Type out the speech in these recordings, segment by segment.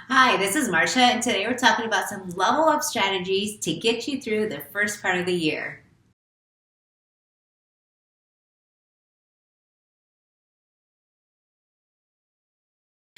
Hi, this is Marcia, and today we're talking about some level up strategies to get you through the first part of the year.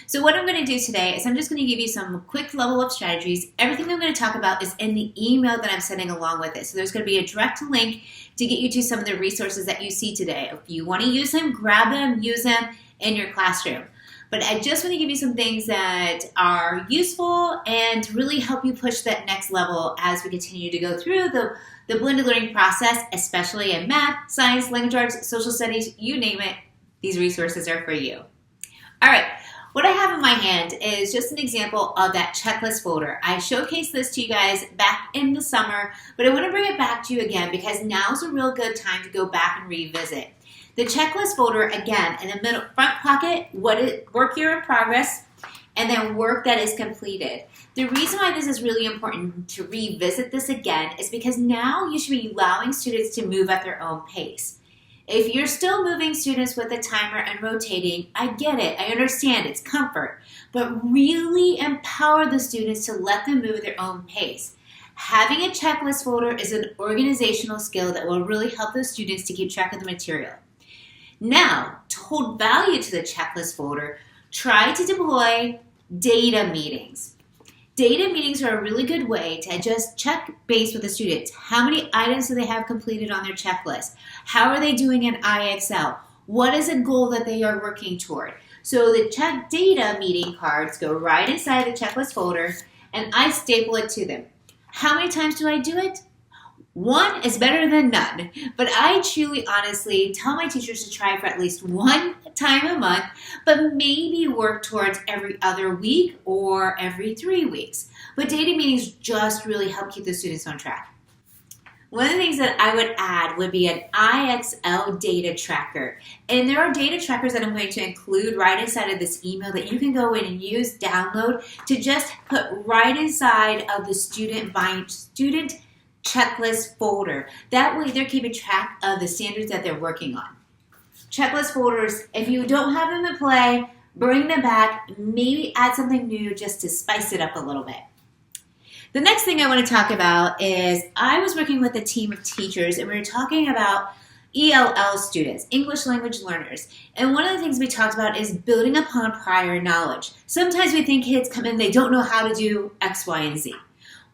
So what I'm going to do today is I'm just going to give you some quick level up strategies. Everything I'm going to talk about is in the email that I'm sending along with it. So there's going to be a direct link to get you to some of the resources that you see today. If you want to use them, grab them, use them in your classroom. But I just want to give you some things that are useful and really help you push that next level as we continue to go through the blended learning process, especially in math, science, language arts, social studies, you name it. These resources are for you. All right. What I have in my hand is just an example of that checklist folder. I showcased this to you guys back in the summer, but I want to bring it back to you again because now's a real good time to go back and revisit. The checklist folder, again, in the middle front pocket, work here in progress, and then work that is completed. The reason why this is really important to revisit this again is because now you should be allowing students to move at their own pace. If you're still moving students with a timer and rotating, I get it. I understand it's comfort. But really empower the students to let them move at their own pace. Having a checklist folder is an organizational skill that will really help those students to keep track of the material. Now, to hold value to the checklist folder, try to deploy data meetings. Data meetings are a really good way to just check base with the students. How many items do they have completed on their checklist? How are they doing in IXL? What is a goal that they are working toward? So the check data meeting cards go right inside the checklist folder and I staple it to them. How many times do I do it? One is better than none, but I truly, honestly tell my teachers to try for at least one time a month, but maybe work towards every other week or every 3 weeks. But data meetings just really help keep the students on track. One of the things that I would add would be an IXL data tracker. And there are data trackers that I'm going to include right inside of this email that you can go in and use, download, to just put right inside of the student checklist folder. That way they're keeping track of the standards that they're working on. Checklist folders, if you don't have them in play, bring them back, maybe add something new just to spice it up a little bit. The next thing I want to talk about is I was working with a team of teachers and we were talking about ELL students, English language learners. And one of the things we talked about is building upon prior knowledge. Sometimes we think kids come in, they don't know how to do X, Y, and Z.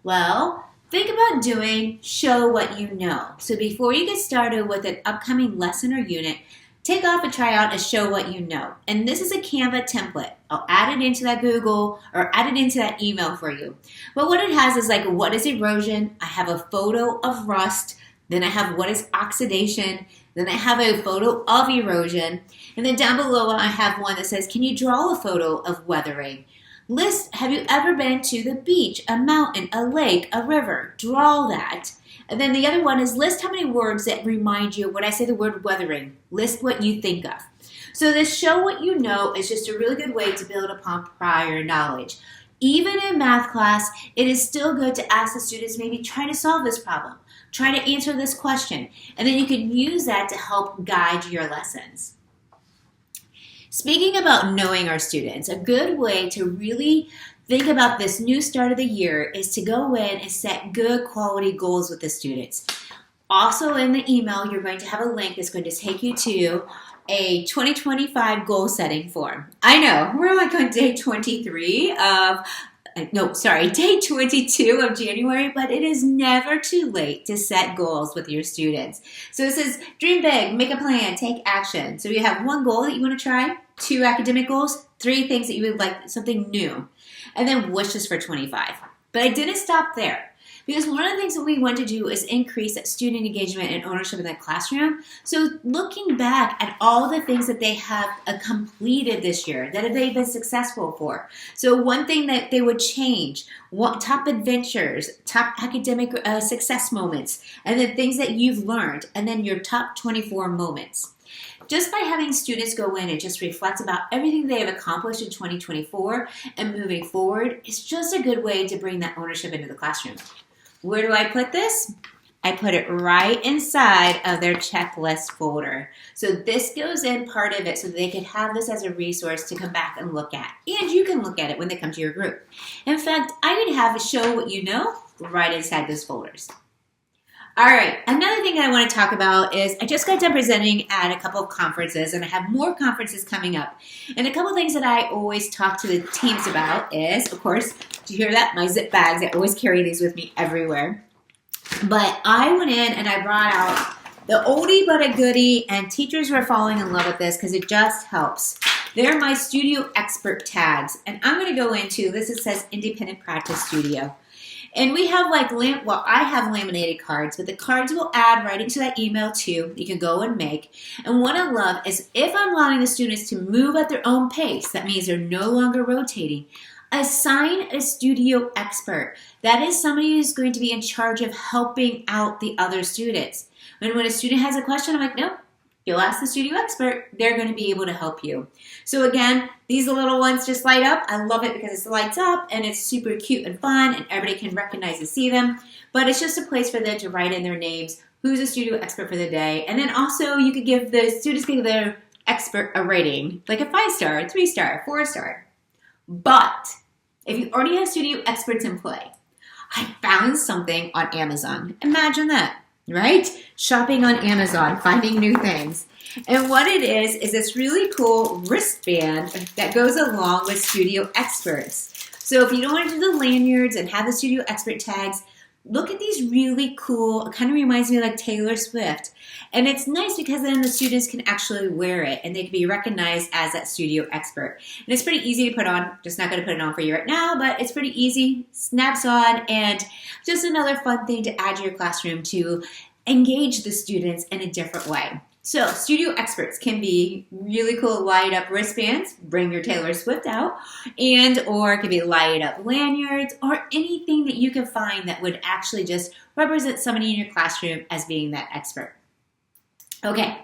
Well, think about doing show what you know. So before you get started with an upcoming lesson or unit, take off and try out a show what you know. And this is a Canva template. I'll add it into that Google or add it into that email for you. But what it has is like, what is erosion? I have a photo of rust. Then I have what is oxidation. Then I have a photo of erosion. And then down below I have one that says, can you draw a photo of weathering? List, have you ever been to the beach, a mountain, a lake, a river? Draw that. And then the other one is list how many words that remind you when I say the word weathering. List what you think of. So this show what you know is just a really good way to build upon prior knowledge. Even in math class, it is still good to ask the students, maybe try to solve this problem. Try to answer this question. And then you can use that to help guide your lessons. Speaking about knowing our students, a good way to really think about this new start of the year is to go in and set good quality goals with the students. Also in the email, you're going to have a link that's going to take you to a 2025 goal setting form. I know, we're like on day 23 of day 22 of January, but it is never too late to set goals with your students. So it says, dream big, make a plan, take action. So you have one goal that you want to try, 2 academic goals, 3 things that you would like, something new, and then wishes for 25. But I didn't stop there. Because one of the things that we want to do is increase that student engagement and ownership in the classroom. So looking back at all the things that they have completed this year, that they've been successful for. So one thing that they would change, top adventures, top academic success moments, and then things that you've learned, and then your top 24 moments. Just by having students go in and just reflect about everything they have accomplished in 2024 and moving forward, it's just a good way to bring that ownership into the classroom. Where do I put this? I put it right inside of their checklist folder. So this goes in part of it so they could have this as a resource to come back and look at. And you can look at it when they come to your group. In fact, I could have a show what you know right inside those folders. All right, another thing I want to talk about is I just got done presenting at a couple of conferences, and I have more conferences coming up. And a couple of things that I always talk to the teams about is, of course, do you hear that? My zip bags. I always carry these with me everywhere. But I went in and I brought out the oldie but a goodie, and teachers were falling in love with this because it just helps. They're my studio expert tags, and I'm going to go into this. It says Independent Practice Studio. And we have I have laminated cards, but the cards will add right into that email too. You can go and make. And what I love is if I'm allowing the students to move at their own pace, that means they're no longer rotating. Assign a studio expert. That is somebody who's going to be in charge of helping out the other students. And when a student has a question, I'm like, nope. You'll ask the studio expert. They're going to be able to help you. So again, these little ones just light up. I love it because it lights up and it's super cute and fun and everybody can recognize and see them. But it's just a place for them to write in their names, who's a studio expert for the day. And then also you could give the students give their expert a rating, like a 5-star, a 3-star, 4-star. But if you already have studio experts in play, I found something on Amazon. Imagine that. Right? Shopping on Amazon, finding new things. And what it is this really cool wristband that goes along with studio experts. So if you don't want to do the lanyards and have the studio expert tags, look at these really cool, it kind of reminds me of like Taylor Swift. And it's nice because then the students can actually wear it and they can be recognized as that studio expert. And it's pretty easy to put on. Just not going to put it on for you right now, but it's pretty easy, snaps on, and just another fun thing to add to your classroom to engage the students in a different way. So studio experts can be really cool light up wristbands, bring your Taylor Swift out, and or it can be light up lanyards or anything that you can find that would actually just represent somebody in your classroom as being that expert. Okay,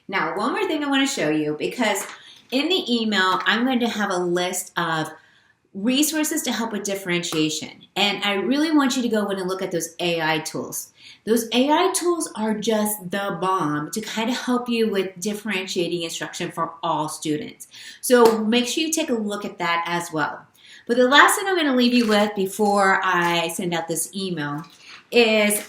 now one more thing I want to show you, because in the email I'm going to have a list of resources to help with differentiation. And I really want you to go in and look at those AI tools. Those AI tools are just the bomb to kind of help you with differentiating instruction for all students. So make sure you take a look at that as well. But the last thing I'm going to leave you with before I send out this email is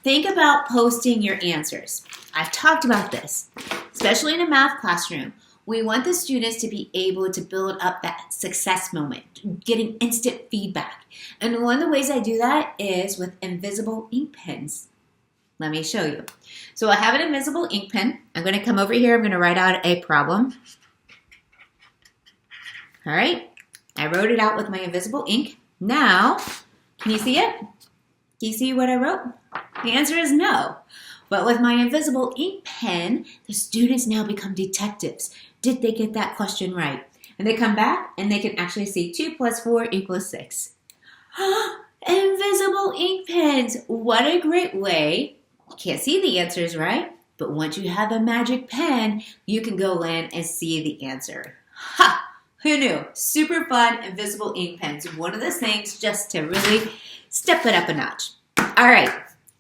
think about posting your answers. I've talked about this, especially in a math classroom. We want the students to be able to build up that success moment, getting instant feedback. And one of the ways I do that is with invisible ink pens. Let me show you. So I have an invisible ink pen. I'm going to come over here. I'm going to write out a problem. All right. I wrote it out with my invisible ink. Now, can you see it? Can you see what I wrote? The answer is no. But with my invisible ink pen, the students now become detectives. Did they get that question right? And they come back and they can actually see 2 + 4 = 6. Invisible ink pens. What a great way. You can't see the answers, right? But once you have a magic pen, you can go in and see the answer. Ha! Who knew? Super fun invisible ink pens. One of those things just to really step it up a notch. All right.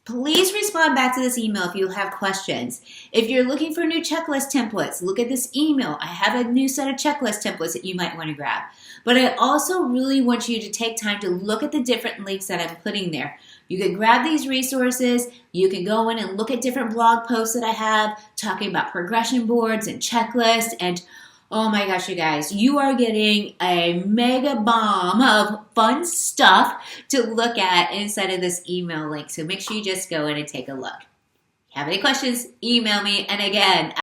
Please respond back to this email if you have questions. If you're looking for new checklist templates, look at this email. I have a new set of checklist templates that you might want to grab. But I also really want you to take time to look at the different links that I'm putting there. You can grab these resources. You can go in and look at different blog posts that I have talking about progression boards and checklists. And oh my gosh, you guys, you are getting a mega bomb of fun stuff to look at inside of this email link. So make sure you just go in and take a look. If you have any questions, email me. And again,